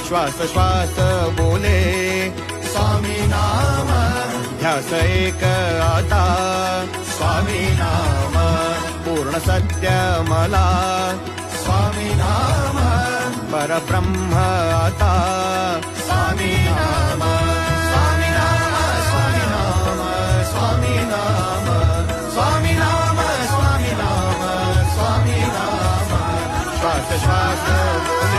श्वास श्वास बोले स्वामी नाम, ध्यास एक आता स्वामी नाम, पूर्ण सत्य मला स्वामी नाम, परब्रह्म आता स्वामी नाम, स्वामी नाम, स्वामी नाम, स्वामी नाम, स्वामी नाम, स्वामी नाम, स्वामी नाम, श्वास श्वास बोले